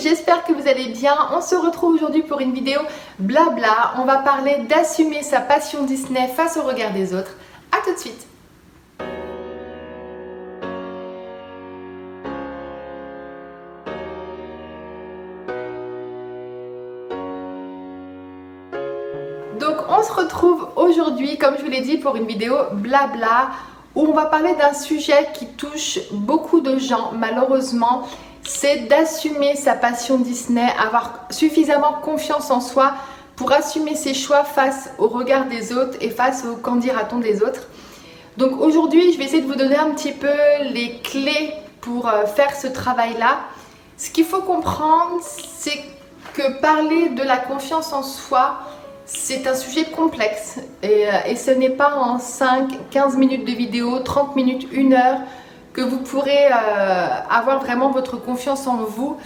j'espère que vous allez bien. On se retrouve aujourd'hui pour une vidéo blabla. On va parler d'assumer sa passion Disney face au regard des autres. A tout de suite. Donc on se retrouve aujourd'hui, comme je vous l'ai dit, pour une vidéo blabla où on va parler d'un sujet qui touche beaucoup de gens malheureusement. C'est d'assumer sa passion Disney, avoir suffisamment confiance en soi pour assumer ses choix face au regard des autres et face au qu'en dira-t-on des autres. Donc aujourd'hui, je vais essayer de vous donner un petit peu les clés pour faire ce travail-là. Ce qu'il faut comprendre, c'est que parler de la confiance en soi, c'est un sujet complexe et ce n'est pas en 5-15 minutes de vidéo, 30 minutes, 1 heure que vous pourrez avoir vraiment votre confiance en vous.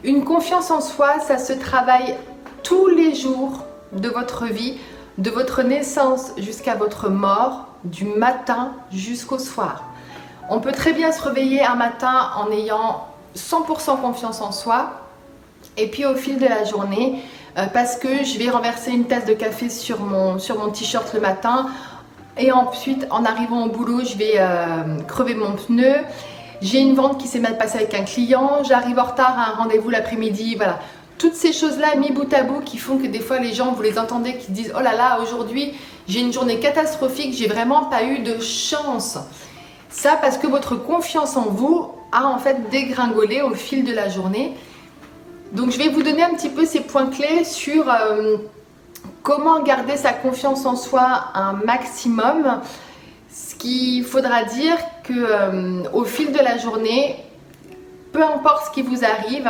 Une confiance en soi, ça se travaille tous les jours de votre vie, de votre naissance jusqu'à votre mort, du matin jusqu'au soir. On peut très bien se réveiller un matin en ayant 100% confiance en soi et puis au fil de la journée, parce que je vais renverser une tasse de café sur mon t-shirt le matin, et ensuite en arrivant au boulot je vais crever mon pneu, j'ai une vente qui s'est mal passée avec un client, j'arrive en retard à un rendez-vous l'après-midi, voilà. Toutes ces choses-là mis bout à bout qui font que des fois les gens, vous les entendez qui disent « Oh là là, aujourd'hui j'ai une journée catastrophique, j'ai vraiment pas eu de chance ». Ça parce que votre confiance en vous a en fait dégringolé au fil de la journée. Donc je vais vous donner un petit peu ces points clés sur comment garder sa confiance en soi un maximum. Ce qu'il faudra dire que au fil de la journée, peu importe ce qui vous arrive,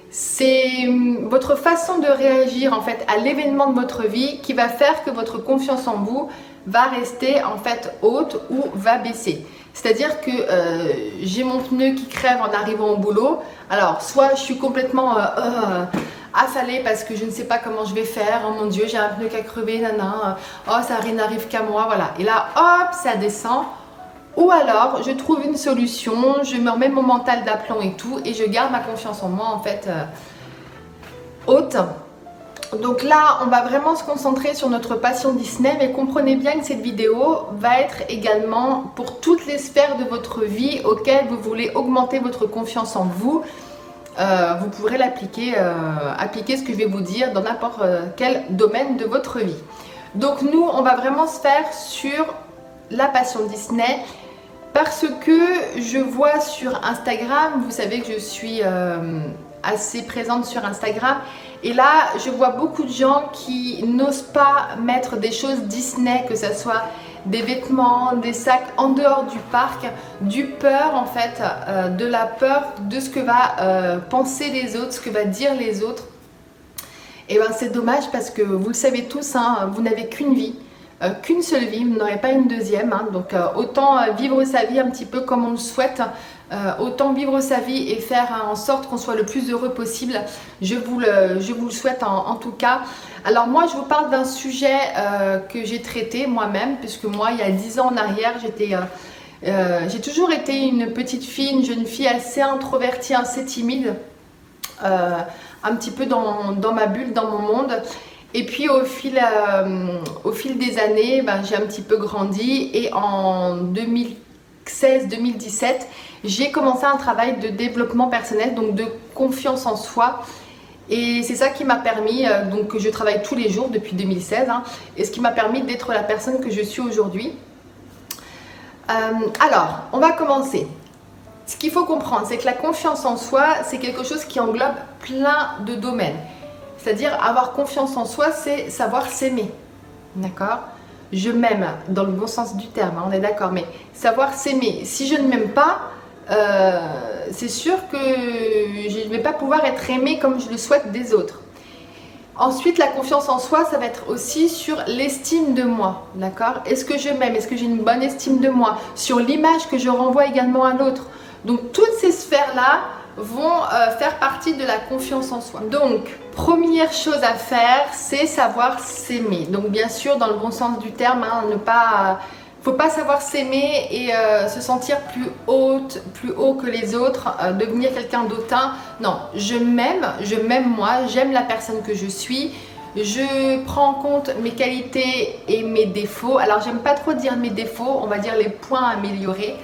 c'est votre façon de réagir en fait à l'événement de votre vie qui va faire que votre confiance en vous va rester en fait haute ou va baisser. C'est-à-dire que j'ai mon pneu qui crève en arrivant au boulot. Alors, soit je suis complètement affalée parce que je ne sais pas comment je vais faire. Oh mon Dieu, j'ai un pneu qui a crevé, nana. Oh, ça n'arrive qu'à moi, voilà. Et là, hop, ça descend. Ou alors, je trouve une solution, je me remets mon mental d'aplomb et tout, et je garde ma confiance en moi, en fait, haute. Donc là, on va vraiment se concentrer sur notre passion Disney, mais comprenez bien que cette vidéo va être également pour toutes les sphères de votre vie auxquelles vous voulez augmenter votre confiance en vous. Vous pourrez l'appliquer, appliquer ce que je vais vous dire dans n'importe quel domaine de votre vie. Donc nous, on va vraiment se faire sur la passion Disney parce que je vois sur Instagram, vous savez que je suis assez présente sur Instagram, et là je vois beaucoup de gens qui n'osent pas mettre des choses Disney, que ce soit des vêtements, des sacs en dehors du parc, du peur en fait, de la peur de ce que va penser les autres, ce que va dire les autres. Et ben c'est dommage parce que vous le savez tous, hein, vous n'avez qu'une vie. Qu'une seule vie, vous n'aurez pas une deuxième, hein. Donc autant vivre sa vie un petit peu comme on le souhaite, autant vivre sa vie et faire en sorte qu'on soit le plus heureux possible. Je vous le souhaite en tout cas. Alors moi je vous parle d'un sujet que j'ai traité moi-même, puisque moi il y a 10 ans en arrière j'ai toujours été une petite fille, une jeune fille assez introvertie, assez timide, un petit peu dans ma bulle, dans mon monde. Et puis au fil des années, ben, j'ai un petit peu grandi, et en 2016-2017, j'ai commencé un travail de développement personnel, donc de confiance en soi. Et c'est ça qui m'a permis, donc je travaille tous les jours depuis 2016, hein, et ce qui m'a permis d'être la personne que je suis aujourd'hui. Alors, on va commencer. Ce qu'il faut comprendre, c'est que la confiance en soi, c'est quelque chose qui englobe plein de domaines. C'est-à-dire avoir confiance en soi, c'est savoir s'aimer, d'accord? Je m'aime dans le bon sens du terme, hein, on est d'accord, mais savoir s'aimer. Si je ne m'aime pas, c'est sûr que je ne vais pas pouvoir être aimée comme je le souhaite des autres. Ensuite, la confiance en soi, ça va être aussi sur l'estime de moi, d'accord? Est-ce que je m'aime? Est-ce que j'ai une bonne estime de moi? Sur l'image que je renvoie également à l'autre. Donc toutes ces sphères-là vont faire partie de la confiance en soi. Donc, première chose à faire, c'est savoir s'aimer. Donc bien sûr, dans le bon sens du terme, hein, Faut pas savoir s'aimer et se sentir plus haut que les autres, devenir quelqu'un d'autant. Non, je m'aime moi, j'aime la personne que je suis. Je prends en compte mes qualités et mes défauts. Alors j'aime pas trop dire mes défauts, on va dire les points à améliorer,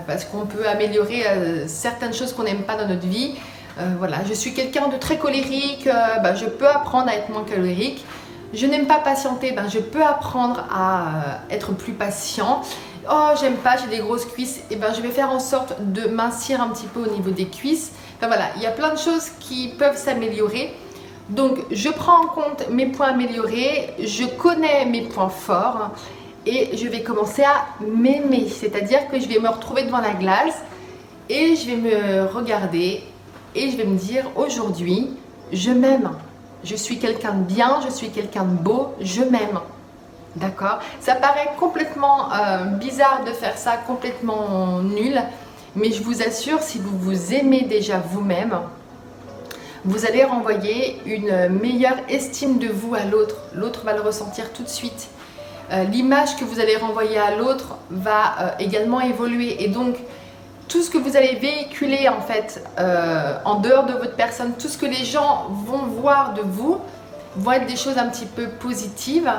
parce qu'on peut améliorer certaines choses qu'on n'aime pas dans notre vie. Voilà, je suis quelqu'un de très colérique, je peux apprendre à être moins colérique. Je n'aime pas patienter, je peux apprendre à être plus patient. Oh, j'aime pas, j'ai des grosses cuisses, et je vais faire en sorte de mincir un petit peu au niveau des cuisses. Enfin voilà, il y a plein de choses qui peuvent s'améliorer. Donc je prends en compte mes points améliorés, je connais mes points forts et je vais commencer à m'aimer. C'est-à-dire que je vais me retrouver devant la glace et je vais me regarder et je vais me dire aujourd'hui, je m'aime. Je suis quelqu'un de bien, je suis quelqu'un de beau, je m'aime. D'accord? Ça paraît complètement bizarre de faire ça, complètement nul. Mais je vous assure, si vous vous aimez déjà vous-même, vous allez renvoyer une meilleure estime de vous à l'autre. L'autre va le ressentir tout de suite. L'image que vous allez renvoyer à l'autre va également évoluer. Et donc, tout ce que vous allez véhiculer en fait en dehors de votre personne, tout ce que les gens vont voir de vous, vont être des choses un petit peu positives.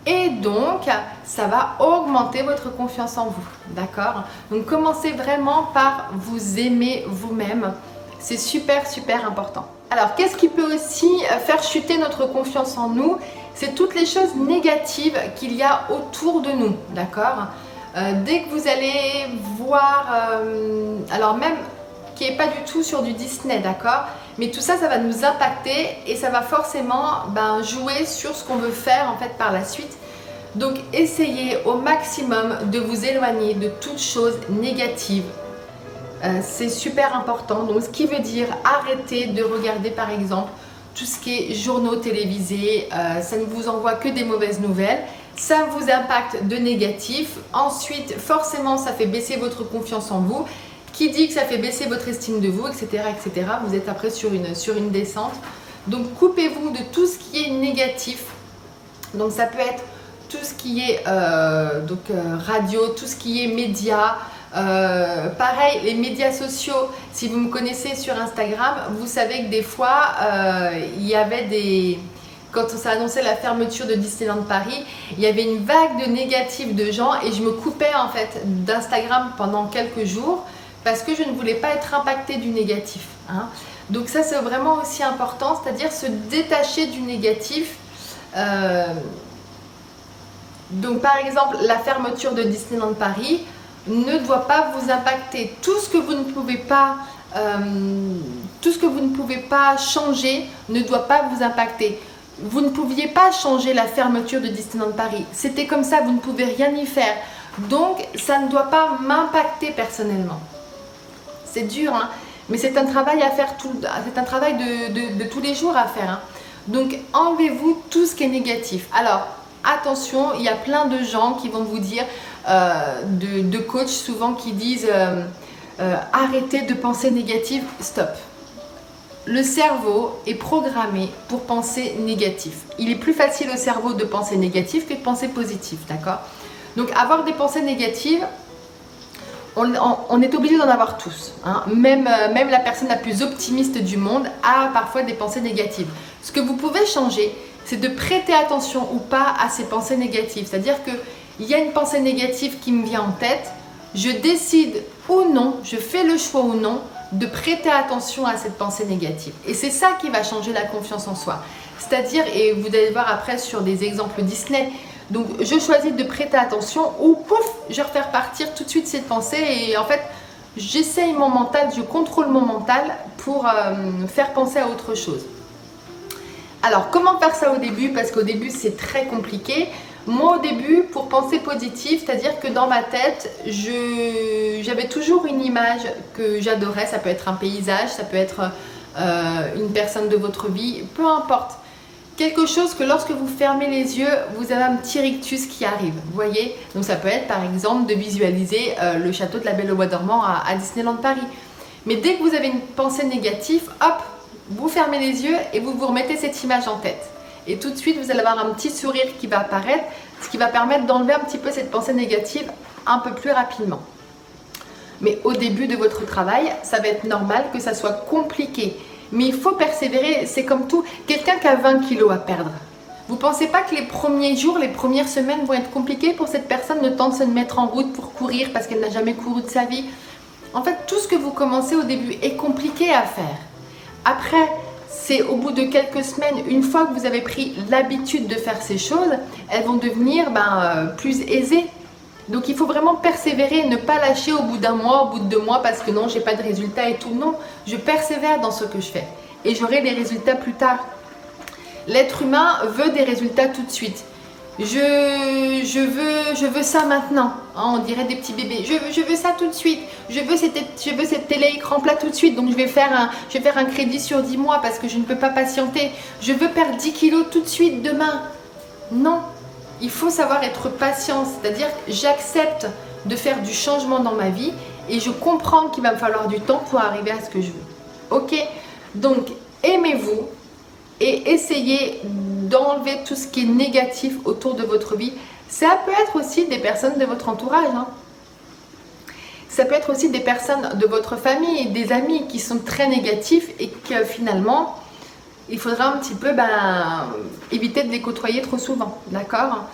Et donc, ça va augmenter votre confiance en vous. D'accord? Donc, commencez vraiment par vous aimer vous-même. C'est super, super important. Alors, qu'est-ce qui peut aussi faire chuter notre confiance en nous? C'est toutes les choses négatives qu'il y a autour de nous, d'accord? Dès que vous allez voir, alors même qui n'est pas du tout sur du Disney, d'accord? Mais tout ça, ça va nous impacter et ça va forcément jouer sur ce qu'on veut faire en fait par la suite. Donc, essayez au maximum de vous éloigner de toute chose négative. C'est super important, donc ce qui veut dire arrêtez de regarder par exemple tout ce qui est journaux télévisés, ça ne vous envoie que des mauvaises nouvelles, ça vous impacte de négatif, ensuite forcément ça fait baisser votre confiance en vous, qui dit que ça fait baisser votre estime de vous, etc. etc. Vous êtes après sur une descente, donc coupez-vous de tout ce qui est négatif, donc ça peut être tout ce qui est radio, tout ce qui est médias. Pareil, les médias sociaux, si vous me connaissez sur Instagram, vous savez que des fois, il y avait quand on s'est annoncé la fermeture de Disneyland Paris, il y avait une vague de négatifs de gens et je me coupais en fait d'Instagram pendant quelques jours parce que je ne voulais pas être impactée du négatif. Hein. Donc ça, c'est vraiment aussi important, c'est-à-dire se détacher du négatif. Donc par exemple, la fermeture de Disneyland Paris ne doit pas vous impacter. Tout ce que vous ne pouvez pas changer ne doit pas vous impacter. Vous ne pouviez pas changer la fermeture de Disneyland Paris. C'était comme ça, vous ne pouvez rien y faire. Donc ça ne doit pas m'impacter personnellement. C'est dur, hein, mais c'est un travail à faire, c'est un travail de tous les jours à faire. Hein. Donc enlevez-vous tout ce qui est négatif. Alors attention, il y a plein de gens qui vont vous dire, de coachs souvent qui disent arrêtez de penser négatif, stop. Le cerveau est programmé pour penser négatif. Il est plus facile au cerveau de penser négatif que de penser positif, d'accord? Donc avoir des pensées négatives, on est obligé d'en avoir tous. Hein. Même la personne la plus optimiste du monde a parfois des pensées négatives. Ce que vous pouvez changer, c'est de prêter attention ou pas à ces pensées négatives. C'est-à-dire qu'il y a une pensée négative qui me vient en tête, je décide ou non, je fais le choix ou non de prêter attention à cette pensée négative. Et c'est ça qui va changer la confiance en soi. C'est-à-dire, et vous allez voir après sur des exemples Disney, donc je choisis de prêter attention ou pouf, je vais refaire partir tout de suite cette pensée et en fait, j'essaye mon mental, je contrôle mon mental pour faire penser à autre chose. Alors, comment faire ça au début? Parce qu'au début, c'est très compliqué. Moi, au début, pour penser positif, c'est-à-dire que dans ma tête, j'avais toujours une image que j'adorais. Ça peut être un paysage, ça peut être une personne de votre vie, peu importe. Quelque chose que lorsque vous fermez les yeux, vous avez un petit rictus qui arrive, vous voyez? Donc ça peut être par exemple de visualiser le château de la Belle au Bois dormant à Disneyland Paris. Mais dès que vous avez une pensée négative, hop, vous fermez les yeux et vous vous remettez cette image en tête. et tout de suite vous allez avoir un petit sourire qui va apparaître, ce qui va permettre d'enlever un petit peu cette pensée négative un peu plus rapidement. Mais au début de votre travail, ça va être normal que ça soit compliqué. Mais il faut persévérer, c'est comme tout. Quelqu'un qui a 20 kilos à perdre, vous ne pensez pas que les premiers jours, les premières semaines vont être compliquées pour cette personne, le temps de se mettre en route pour courir parce qu'elle n'a jamais couru de sa vie? En fait, tout ce que vous commencez au début est compliqué à faire. Après, c'est au bout de quelques semaines, une fois que vous avez pris l'habitude de faire ces choses, elles vont devenir plus aisées. Donc il faut vraiment persévérer, ne pas lâcher au bout d'un mois, au bout de 2 mois parce que non, j'ai pas de résultats et tout. Non, je persévère dans ce que je fais et j'aurai des résultats plus tard. L'être humain veut des résultats tout de suite. Je veux ça maintenant. Hein, on dirait des petits bébés. Je veux ça tout de suite. Je veux cette télé-écran plat tout de suite. Donc je vais faire un crédit sur 10 mois parce que je ne peux pas patienter. Je veux perdre 10 kilos tout de suite demain. Non. Il faut savoir être patient, c'est-à-dire j'accepte de faire du changement dans ma vie et je comprends qu'il va me falloir du temps pour arriver à ce que je veux. Ok? Donc aimez-vous et essayez d'enlever tout ce qui est négatif autour de votre vie. Ça peut être aussi des personnes de votre entourage. Hein. Ça peut être aussi des personnes de votre famille, des amis qui sont très négatifs et que finalement il faudra un petit peu éviter de les côtoyer trop souvent, d'accord?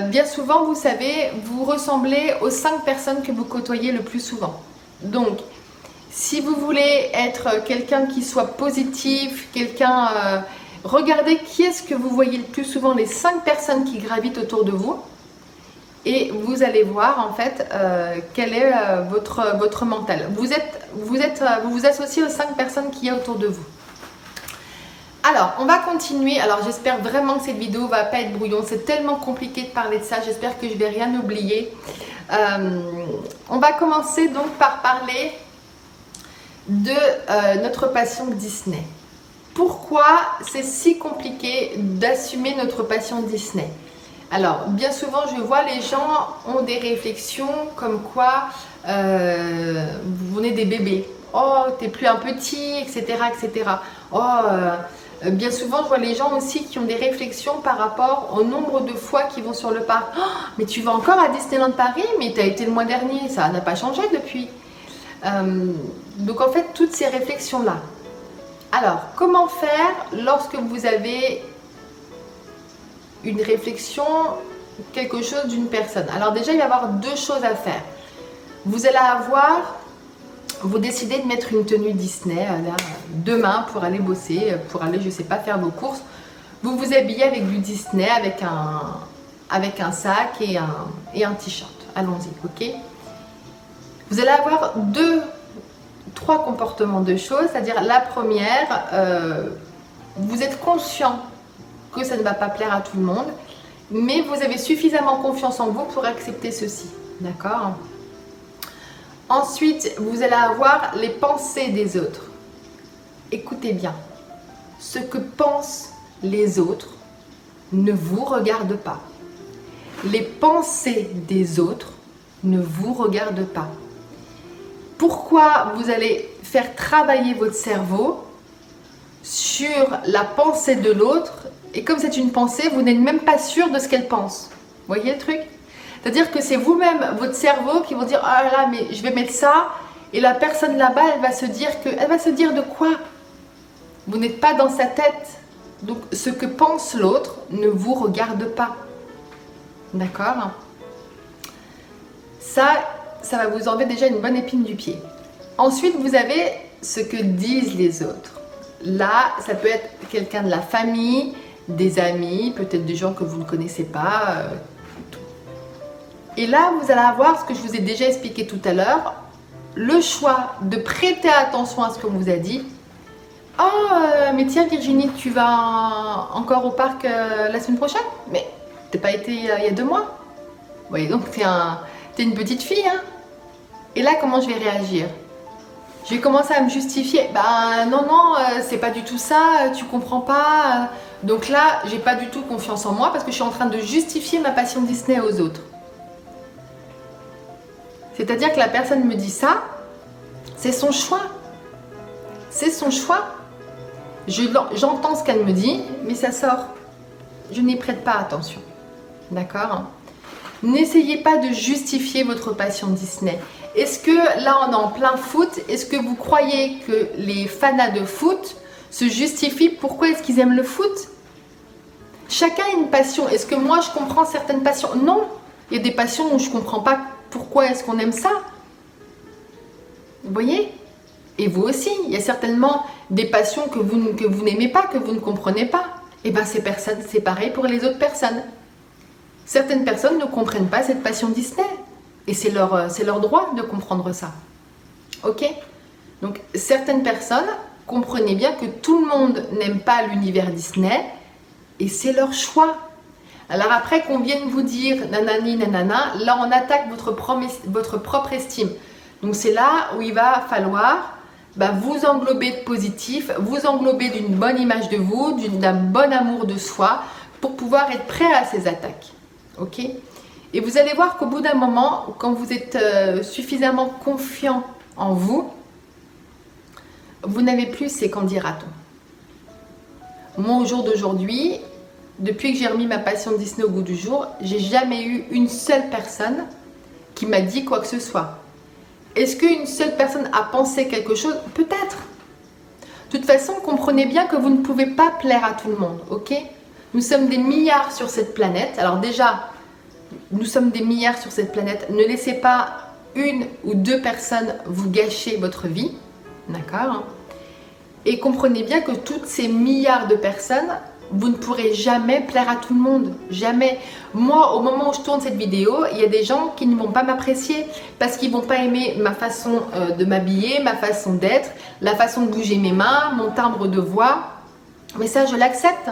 Bien souvent, vous savez, vous ressemblez aux 5 personnes que vous côtoyez le plus souvent. Donc, si vous voulez être quelqu'un qui soit positif, regardez qui est-ce que vous voyez le plus souvent, les 5 personnes qui gravitent autour de vous. Et vous allez voir en fait quel est votre mental. Vous vous associez aux 5 personnes qu'il y a autour de vous. Alors, on va continuer. Alors, j'espère vraiment que cette vidéo va pas être brouillon. C'est tellement compliqué de parler de ça. J'espère que je vais rien oublier. On va commencer donc par parler de notre passion Disney. Pourquoi c'est si compliqué d'assumer notre passion Disney? Alors, bien souvent, je vois les gens ont des réflexions comme quoi vous venez des bébés. Oh, t'es plus un petit, etc., etc. Oh, bien souvent, je vois les gens aussi qui ont des réflexions par rapport au nombre de fois qu'ils vont sur le parc. Oh, mais tu vas encore à Disneyland Paris, mais tu as été le mois dernier, ça n'a pas changé depuis. Donc en fait, toutes ces réflexions-là. Alors, comment faire lorsque vous avez une réflexion, quelque chose d'une personne? Alors déjà, il va y avoir 2 choses à faire. Vous allez vous décidez de mettre une tenue Disney demain pour aller bosser, pour aller, je sais pas, faire vos courses. Vous vous habillez avec du Disney, avec un sac et un t-shirt. Allons-y, ok? Vous allez avoir 3 comportements de choses, c'est-à-dire la première, vous êtes conscient que ça ne va pas plaire à tout le monde, mais vous avez suffisamment confiance en vous pour accepter ceci, d'accord? Ensuite, vous allez avoir les pensées des autres. Écoutez bien, ce que pensent les autres ne vous regarde pas. Les pensées des autres ne vous regardent pas. Pourquoi vous allez faire travailler votre cerveau sur la pensée de l'autre, et comme c'est une pensée, vous n'êtes même pas sûr de ce qu'elle pense. Vous voyez le truc? C'est-à-dire que c'est vous-même, votre cerveau, qui vont dire « Ah là, mais je vais mettre ça », et la personne là-bas, elle va se dire de quoi? Vous n'êtes pas dans sa tête. Donc, ce que pense l'autre ne vous regarde pas. D'accord? Ça va vous enlever déjà une bonne épine du pied. Ensuite, vous avez ce que disent les autres. Là, ça peut être quelqu'un de la famille, des amis, peut-être des gens que vous ne connaissez pas, et là, vous allez avoir ce que je vous ai déjà expliqué tout à l'heure, le choix de prêter attention à ce qu'on vous a dit. « Oh, mais tiens Virginie, tu vas encore au parc la semaine prochaine? Mais t'es pas été il y a 2 mois. Vous voyez, donc t'es une petite fille, hein. Et là, comment je vais réagir? Je vais commencer à me justifier. Ben non, c'est pas du tout ça, tu comprends pas. Donc là, j'ai pas du tout confiance en moi parce que je suis en train de justifier ma passion Disney aux autres. C'est-à-dire que la personne me dit ça, c'est son choix. C'est son choix. J'entends ce qu'elle me dit, mais ça sort. je n'y prête pas attention. D'accord? N'essayez pas de justifier votre passion Disney. Est-ce que là on est en plein foot? Est-ce que vous croyez que les fanas de foot se justifient pourquoi est-ce qu'ils aiment le foot? Chacun a une passion. Est-ce que moi je comprends certaines passions? Non. Il y a des passions où je ne comprends pas pourquoi est-ce qu'on aime ça. Vous voyez? Et vous aussi, il y a certainement des passions que vous n'aimez pas, que vous ne comprenez pas. Et bien c'est pareil pour les autres personnes. Certaines personnes ne comprennent pas cette passion Disney. Et c'est leur droit de comprendre ça. Ok? Donc certaines personnes, comprenez bien que tout le monde n'aime pas l'univers Disney. Et c'est leur choix. Alors après qu'on vienne vous dire nanani nanana, là on attaque votre propre estime. Donc c'est là où il va falloir vous englober de positif, vous englober d'une bonne image de vous, d'un bon amour de soi pour pouvoir être prêt à ces attaques. Ok? Et vous allez voir qu'au bout d'un moment, quand vous êtes suffisamment confiant en vous, vous n'avez plus ces qu'en dira-t-on. Moi, au jour d'aujourd'hui, depuis que j'ai remis ma passion Disney au goût du jour, j'ai jamais eu une seule personne qui m'a dit quoi que ce soit. Est-ce qu'une seule personne a pensé quelque chose? Peut-être. De toute façon, comprenez bien que vous ne pouvez pas plaire à tout le monde, ok? Nous sommes des milliards sur cette planète. Alors déjà, nous sommes des milliards sur cette planète. Ne laissez pas une ou deux personnes vous gâcher votre vie, d'accord? Et comprenez bien que toutes ces milliards de personnes, vous ne pourrez jamais plaire à tout le monde. Jamais. Moi, au moment où je tourne cette vidéo, il y a des gens qui ne vont pas m'apprécier parce qu'ils ne vont pas aimer ma façon de m'habiller, ma façon d'être, la façon de bouger mes mains, mon timbre de voix. Mais ça, je l'accepte.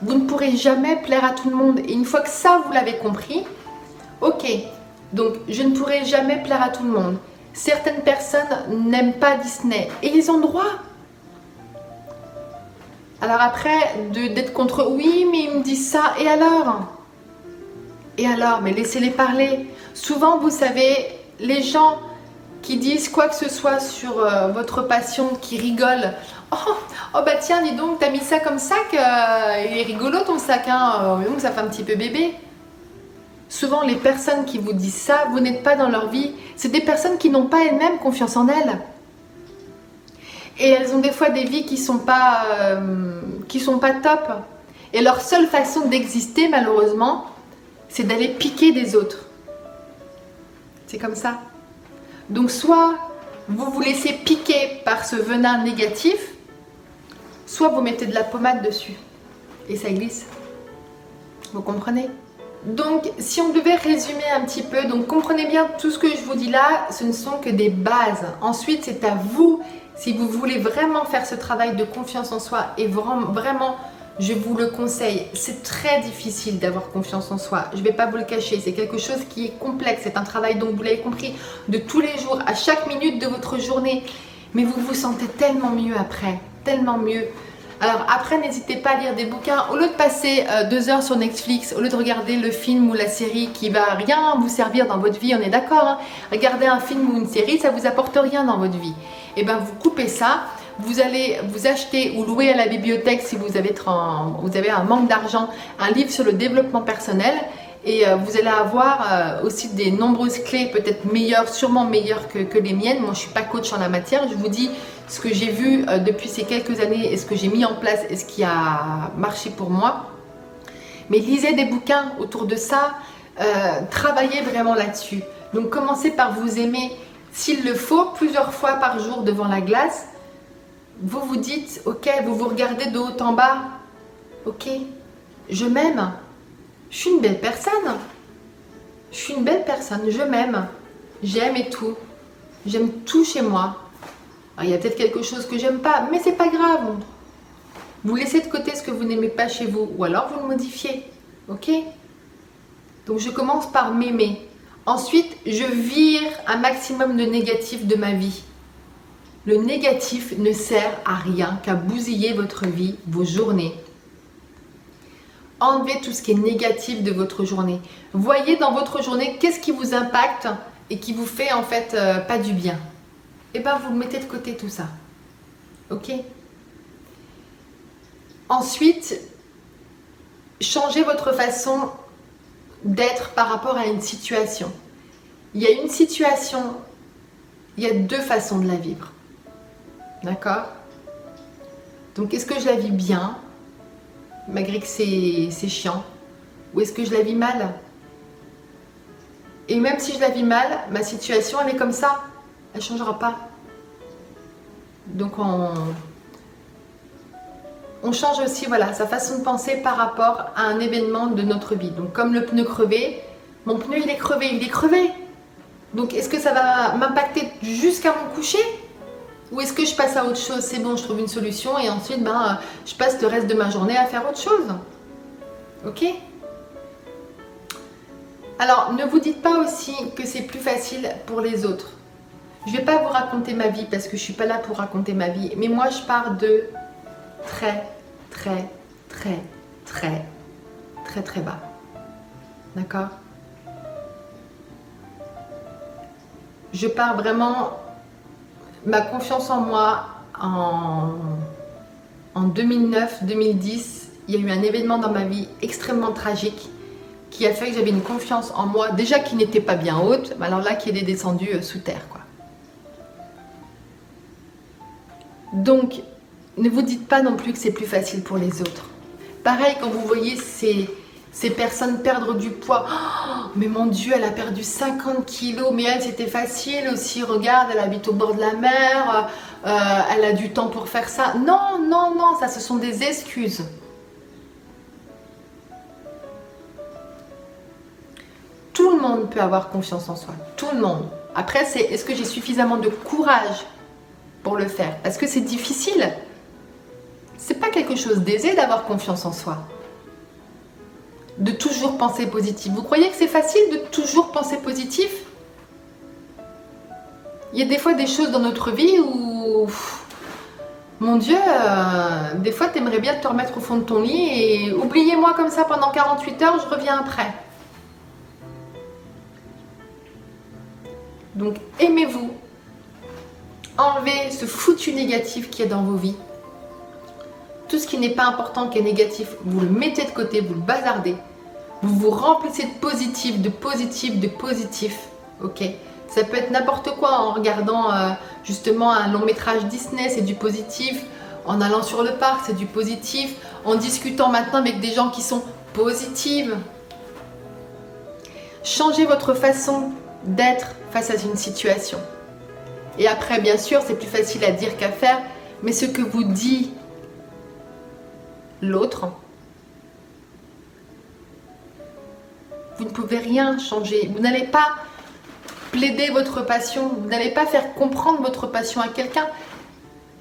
Vous ne pourrez jamais plaire à tout le monde. Et une fois que ça, vous l'avez compris, ok, donc je ne pourrai jamais plaire à tout le monde. Certaines personnes n'aiment pas Disney et ils ont le droit. Alors après, d'être contre, oui, mais ils me disent ça, et alors? Et alors? Mais laissez-les parler. Souvent, vous savez, les gens qui disent quoi que ce soit sur votre passion, qui rigolent. Oh bah tiens, dis donc, t'as mis ça comme sac, il est rigolo ton sac, hein, donc ça fait un petit peu bébé. Souvent, les personnes qui vous disent ça, vous n'êtes pas dans leur vie. C'est des personnes qui n'ont pas elles-mêmes confiance en elles. Et elles ont des fois des vies qui sont pas top. Et leur seule façon d'exister, malheureusement, c'est d'aller piquer des autres. C'est comme ça. Donc soit vous vous laissez piquer par ce venin négatif, soit vous mettez de la pommade dessus. Et ça glisse. Vous comprenez? Donc, si on devait résumer un petit peu, donc comprenez bien tout ce que je vous dis là, ce ne sont que des bases. Ensuite, c'est à vous, si vous voulez vraiment faire ce travail de confiance en soi, et vraiment, je vous le conseille, c'est très difficile d'avoir confiance en soi. Je ne vais pas vous le cacher, c'est quelque chose qui est complexe, c'est un travail, donc vous l'avez compris, de tous les jours, à chaque minute de votre journée. Mais vous vous sentez tellement mieux après, tellement mieux. Alors après, n'hésitez pas à lire des bouquins. Au lieu de passer 2 heures sur Netflix, au lieu de regarder le film ou la série qui va rien vous servir dans votre vie, on est d'accord, hein? Regardez un film ou une série, ça vous apporte rien dans votre vie. Et bien vous coupez ça, vous allez vous acheter ou louer à la bibliothèque si vous avez un manque d'argent, un livre sur le développement personnel. Et vous allez avoir aussi des nombreuses clés, peut-être meilleures, sûrement meilleures que les miennes. Moi, je ne suis pas coach en la matière. Je vous dis ce que j'ai vu depuis ces quelques années et ce que j'ai mis en place et ce qui a marché pour moi. Mais lisez des bouquins autour de ça. Travaillez vraiment là-dessus. Donc, commencez par vous aimer. S'il le faut, plusieurs fois par jour devant la glace, vous vous dites, ok, vous vous regardez de haut en bas. Ok, je m'aime. Je suis une belle personne. Je suis une belle personne. Je m'aime. J'aime et tout. J'aime tout chez moi. Alors, il y a peut-être quelque chose que j'aime pas, mais c'est pas grave. Vous laissez de côté ce que vous n'aimez pas chez vous, ou alors vous le modifiez. Ok? Donc je commence par m'aimer. Ensuite, je vire un maximum de négatif de ma vie. Le négatif ne sert à rien qu'à bousiller votre vie, vos journées. Enlevez tout ce qui est négatif de votre journée. Voyez dans votre journée qu'est-ce qui vous impacte et qui vous fait en fait pas du bien. Et bien vous mettez de côté tout ça. Ok? Ensuite, changez votre façon d'être par rapport à une situation. Il y a une situation, il y a deux façons de la vivre. D'accord? Donc, est-ce que je la vis bien, malgré que c'est chiant, ou est-ce que je la vis mal? Et même si je la vis mal, ma situation, elle est comme ça. Elle ne changera pas. Donc, on change aussi, voilà, sa façon de penser par rapport à un événement de notre vie. Donc, comme le pneu crevé, mon pneu, il est crevé. Donc, est-ce que ça va m'impacter jusqu'à mon coucher? Ou est-ce que je passe à autre chose? C'est bon, je trouve une solution et ensuite, je passe le reste de ma journée à faire autre chose. Ok? Alors, ne vous dites pas aussi que c'est plus facile pour les autres. Je ne vais pas vous raconter ma vie parce que je ne suis pas là pour raconter ma vie. Mais moi, je pars de très bas. D'accord? Je pars vraiment... Ma confiance en moi, en 2009-2010, il y a eu un événement dans ma vie extrêmement tragique qui a fait que j'avais une confiance en moi, déjà qui n'était pas bien haute, mais alors là qui est descendue sous terre, quoi. Donc, ne vous dites pas non plus que c'est plus facile pour les autres. Pareil, quand vous voyez ces personnes perdre du poids, oh, mais mon Dieu, elle a perdu 50 kilos, mais elle, c'était facile aussi, regarde, elle habite au bord de la mer, elle a du temps pour faire ça. Non, non, non, ça, ce sont des excuses. Tout le monde peut avoir confiance en soi, tout le monde. Après, c'est est-ce que j'ai suffisamment de courage pour le faire? Parce que c'est difficile. C'est pas quelque chose d'aisé d'avoir confiance en soi. De toujours penser positif. Vous croyez que c'est facile de toujours penser positif? Il y a des fois des choses dans notre vie où, mon Dieu, des fois tu aimerais bien te remettre au fond de ton lit et oubliez-moi comme ça pendant 48 heures, je reviens après. Donc aimez-vous, enlevez ce foutu négatif qui est dans vos vies. Tout ce qui n'est pas important, qui est négatif, vous le mettez de côté, vous le bazardez. Vous vous remplissez de positif, ok? Ça peut être n'importe quoi en regardant justement un long métrage Disney, c'est du positif. En allant sur le parc, c'est du positif. En discutant maintenant avec des gens qui sont positives. Changez votre façon d'être face à une situation. Et après, bien sûr, c'est plus facile à dire qu'à faire, mais ce que vous dit l'autre, vous ne pouvez rien changer. Vous n'allez pas plaider votre passion, vous n'allez pas faire comprendre votre passion à quelqu'un.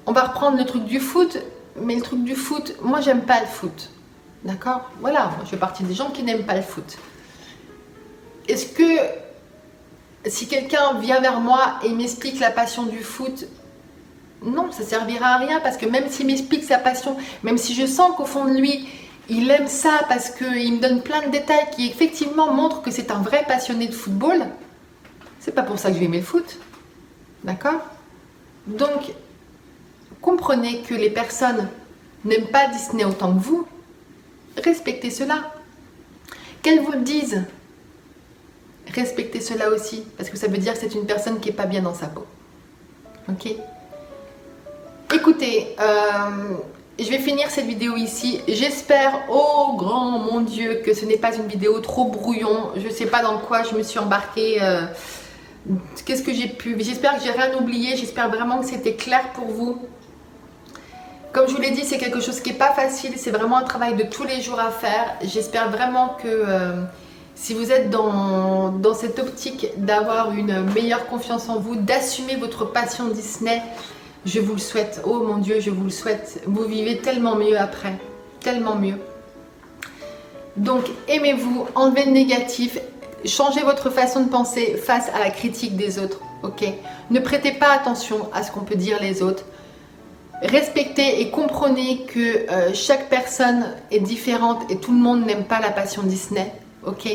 On va reprendre le truc du foot, mais le truc du foot, moi j'aime pas le foot. D'accord? Voilà, moi je fais partie des gens qui n'aiment pas le foot. Est-ce que si quelqu'un vient vers moi et m'explique la passion du foot, non, ça servira à rien parce que même s'il m'explique sa passion, même si je sens qu'au fond de lui, il aime ça parce qu'il me donne plein de détails qui effectivement montrent que c'est un vrai passionné de football, c'est pas pour ça que je vais aimer le foot. D'accord? Donc, comprenez que les personnes n'aiment pas Disney autant que vous. Respectez cela. Qu'elles vous le disent, respectez cela aussi, parce que ça veut dire que c'est une personne qui n'est pas bien dans sa peau. Ok? Écoutez, je vais finir cette vidéo ici. J'espère, oh grand mon Dieu, que ce n'est pas une vidéo trop brouillon. Je ne sais pas dans quoi je me suis embarquée. Qu'est-ce que j'ai pu... J'espère que j'ai rien oublié. J'espère vraiment que c'était clair pour vous. Comme je vous l'ai dit, c'est quelque chose qui n'est pas facile. C'est vraiment un travail de tous les jours à faire. J'espère vraiment que si vous êtes dans cette optique d'avoir une meilleure confiance en vous, d'assumer votre passion Disney, je vous le souhaite. Oh mon Dieu, je vous le souhaite. Vous vivez tellement mieux après. Tellement mieux. Donc, aimez-vous, enlevez le négatif. Changez votre façon de penser face à la critique des autres. Ok? Ne prêtez pas attention à ce qu'on peut dire les autres. Respectez et comprenez que chaque personne est différente et tout le monde n'aime pas la passion Disney. Ok?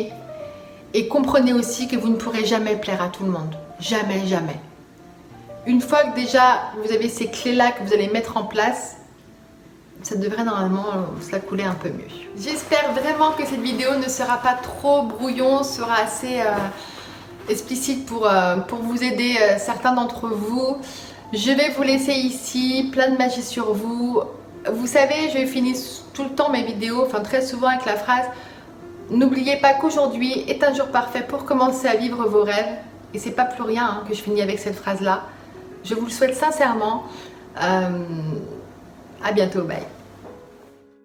Et comprenez aussi que vous ne pourrez jamais plaire à tout le monde. Jamais, jamais. Une fois que déjà vous avez ces clés-là que vous allez mettre en place, ça devrait normalement cela couler un peu mieux. J'espère vraiment que cette vidéo ne sera pas trop brouillon, sera assez explicite pour vous aider certains d'entre vous. Je vais vous laisser ici, plein de magie sur vous. Vous savez, je finis tout le temps mes vidéos, enfin très souvent avec la phrase « N'oubliez pas qu'aujourd'hui est un jour parfait pour commencer à vivre vos rêves ». Et c'est pas plus rien hein, que je finis avec cette phrase-là. Je vous le souhaite sincèrement. À bientôt, bye.